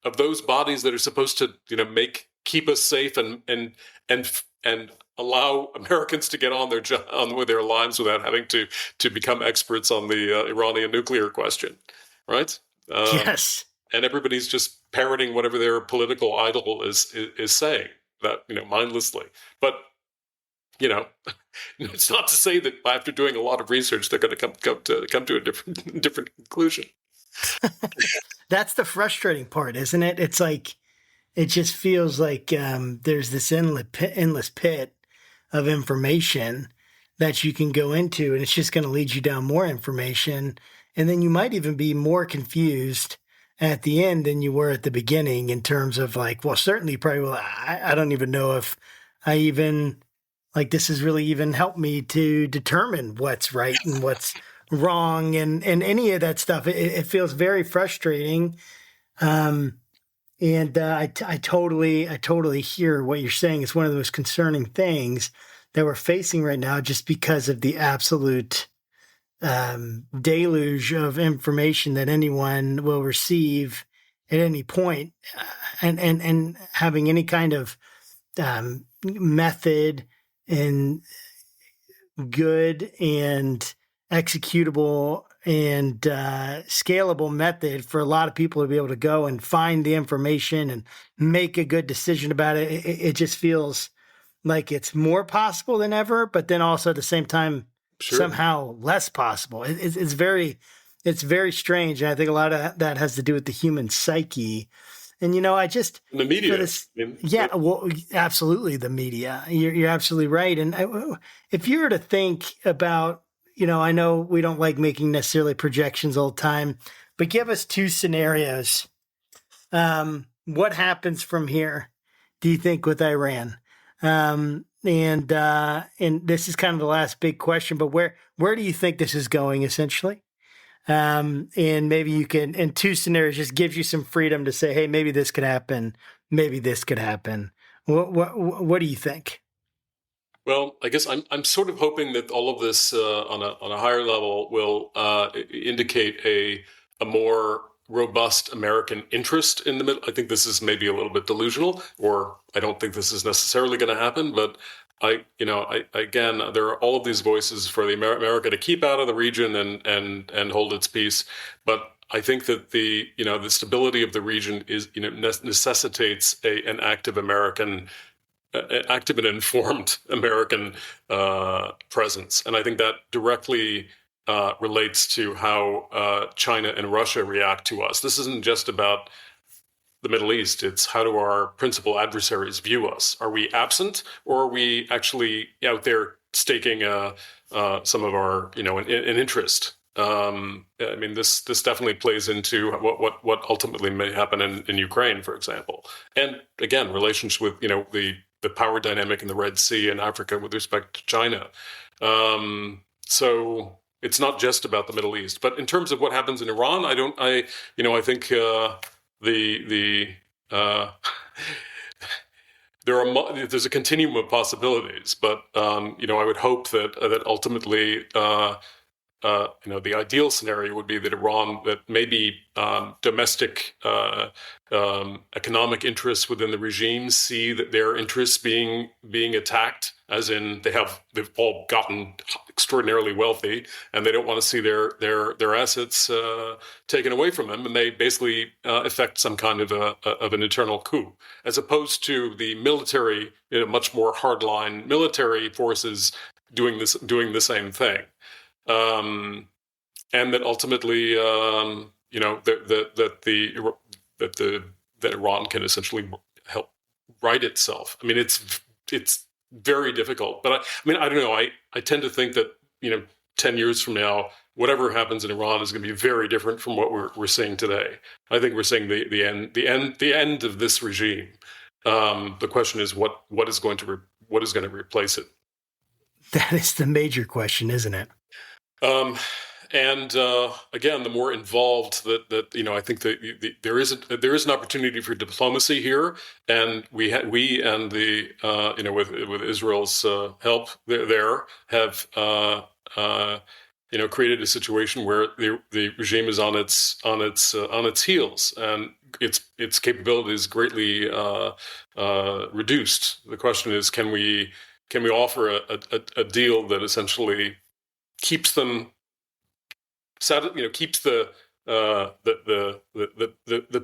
of those bodies that are supposed to keep us safe and allow Americans to get on with their lives without having to become experts on the Iranian nuclear question, right? Yes. And everybody's just parroting whatever their political idol is saying, that mindlessly. But it's not to say that after doing a lot of research they're going to come to a different conclusion. That's the frustrating part, isn't it? It's like, it just feels like there's this endless pit of information that you can go into, and it's just going to lead you down more information. And then you might even be more confused at the end than you were at the beginning in terms of like, well, certainly you probably will. I don't even know if I even, like, this has really even helped me to determine what's right and what's wrong and any of that stuff. It feels very frustrating. And I totally hear what you're saying. It's one of the most concerning things that we're facing right now, just because of the absolute deluge of information that anyone will receive at any point, and having any kind of method and good and executable and scalable method for a lot of people to be able to go and find the information and make a good decision about it. It just feels like it's more possible than ever, but then also at the same time, somehow less possible. It's very strange. And I think a lot of that has to do with the human psyche. And, the media. Well, absolutely. The media. You're absolutely right. And if you were to think about, I know we don't like making necessarily projections all the time, but give us two scenarios. What happens from here, do you think, with Iran? And this is kind of the last big question, but where do you think this is going, essentially? And maybe you can, in two scenarios, just gives you some freedom to say, hey, maybe this could happen. Maybe this could happen. What do you think? Well, I guess I'm sort of hoping that all of this on a higher level will indicate a more robust American interest in the middle. I think this is maybe a little bit delusional, or I don't think this is necessarily going to happen. But again, there are all of these voices for the America to keep out of the region and hold its peace. But I think that the stability of the region is necessitates an active and informed American presence. And I think that directly relates to how China and Russia react to us. This isn't just about the Middle East. It's how do our principal adversaries view us? Are we absent, or are we actually out there staking some of our, an interest? This definitely plays into what ultimately may happen in Ukraine, for example. And again, relations with, the power dynamic in the Red Sea and Africa with respect to China. So it's not just about the Middle East. But in terms of what happens in Iran, I think there's a continuum of possibilities. But I would hope that ultimately the ideal scenario would be that that maybe domestic economic interests within the regime see that their interests being attacked, as in they've all gotten extraordinarily wealthy, and they don't want to see their assets taken away from them, and they basically effect some kind of an internal coup, as opposed to the military, much more hardline military forces doing the same thing. And that ultimately, that Iran can essentially help right itself. I mean, it's very difficult, but I don't know. I tend to think that 10 years from now, whatever happens in Iran is going to be very different from what we're seeing today. I think we're seeing the end of this regime. The question is what is going to replace it. That is the major question, isn't it? And again, the more involved that I think that there is an opportunity for diplomacy here, and we and the with Israel's help there have created a situation where the regime is on its heels, and its capabilities greatly reduced. The question is, can we offer a deal that essentially keeps them, keeps the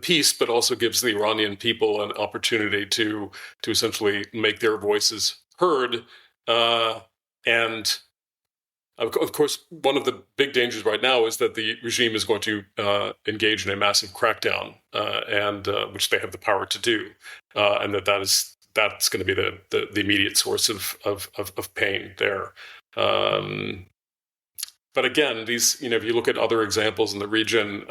peace, but also gives the Iranian people an opportunity to essentially make their voices heard. And of course, one of the big dangers right now is that the regime is going to engage in a massive crackdown, and which they have the power to do, and that's going to be the immediate source of pain there. But again, these, if you look at other examples in the region,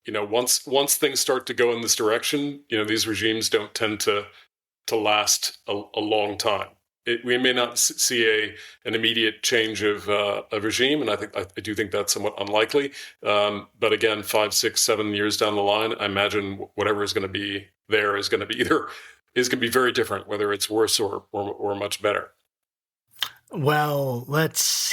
once things start to go in this direction, these regimes don't tend to last a long time. We may not see an immediate change of regime, and I do think that's somewhat unlikely. But again, 5, 6, 7 years down the line, I imagine whatever is going to be there is going to be very different, whether it's worse or much better. Well,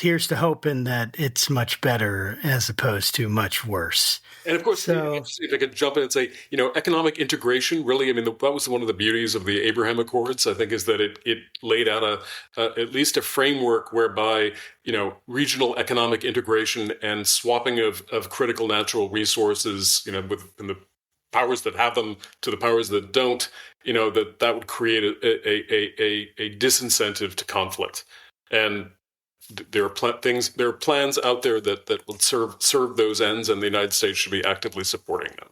here's to hoping that it's much better as opposed to much worse. And of course, if I could jump in and say, economic integration, really, that was one of the beauties of the Abraham Accords, I think, is that it laid out at least a framework whereby, regional economic integration and swapping of critical natural resources, within the powers that have them to the powers that don't, that would create a disincentive to conflict. And there are plans out there that will serve those ends, and the United States should be actively supporting them.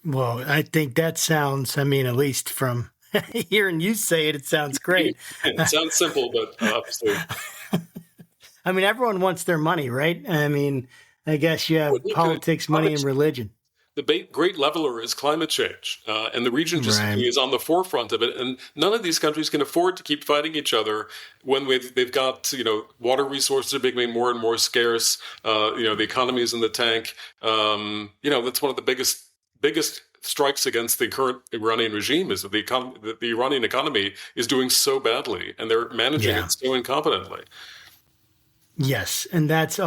Well, I think that sounds, at least from hearing you say it sounds great. It sounds simple, but obviously. Everyone wants their money, right? I guess you have politics, money, and religion. The great leveler is climate change, and the region just is on the forefront of it. And none of these countries can afford to keep fighting each other when they've got water resources are becoming more and more scarce. The economy is in the tank. That's one of the biggest strikes against the current Iranian regime is that the Iranian economy is doing so badly, and they're managing it so incompetently. Yes, and that's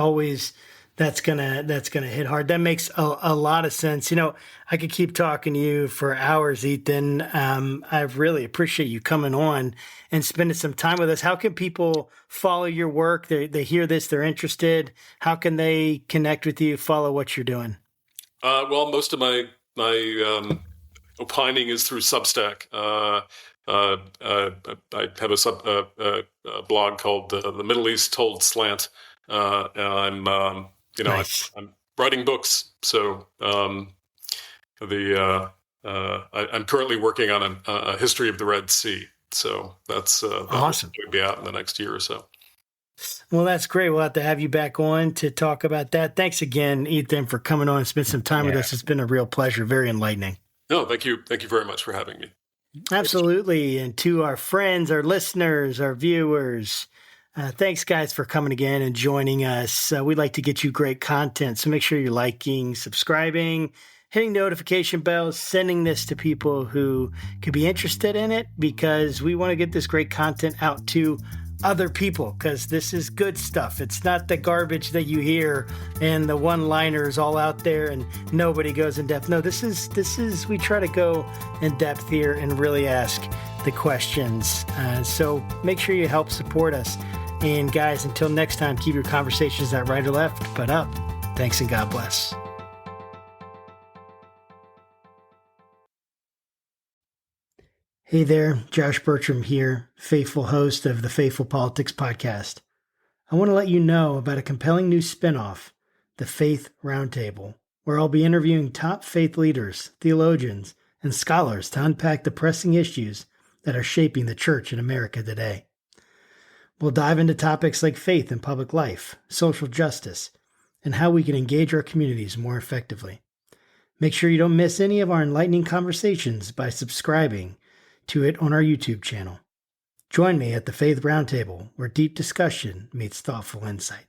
gonna hit hard. That makes a lot of sense. I could keep talking to you for hours, Ethan. I really appreciate you coming on and spending some time with us. How can people follow your work? They hear this, they're interested. How can they connect with you, follow what you're doing? Well, most of my opining is through Substack. I have a blog called the Middle East Told Slant, and I'm nice. I'm writing books, so I'm currently working on a history of the Red Sea. So that's awesome. Will be out in the next year or so. Well, that's great. We'll have to have you back on to talk about that. Thanks again, Ethan, for coming on and spend some time with us. It's been a real pleasure. Very enlightening. No, thank you. Thank you very much for having me. Absolutely. And to our friends, our listeners, our viewers, thanks, guys, for coming again and joining us. We'd like to get you great content, so make sure you're liking, subscribing, hitting notification bells, sending this to people who could be interested in it, because we want to get this great content out to other people, because this is good stuff. It's not the garbage that you hear and the one-liners all out there and nobody goes in depth. No, this is we try to go in depth here and really ask the questions. So make sure you help support us. And guys, until next time, keep your conversations not right or left, but up. Thanks and God bless. Hey there, Josh Bertram here, faithful host of the Faithful Politics Podcast. I want to let you know about a compelling new spinoff, the Faith Roundtable, where I'll be interviewing top faith leaders, theologians, and scholars to unpack the pressing issues that are shaping the church in America today. We'll dive into topics like faith in public life, social justice, and how we can engage our communities more effectively. Make sure you don't miss any of our enlightening conversations by subscribing to it on our YouTube channel. Join me at the Faith Roundtable, where deep discussion meets thoughtful insight.